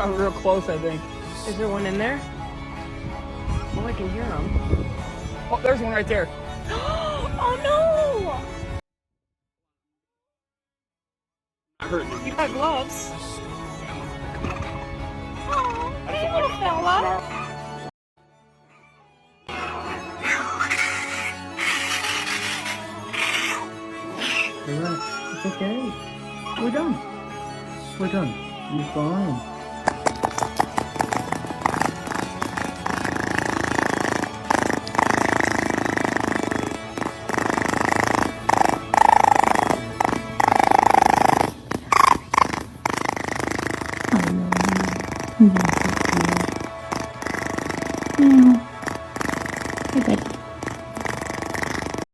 got real close, I think. Is there one in there? Oh, I can hear them. Oh, there's one right there. Oh no! I heard You got gloves. Oh, hey little fella. Relax. It's okay. We're done. We're done. You're fine. I love you.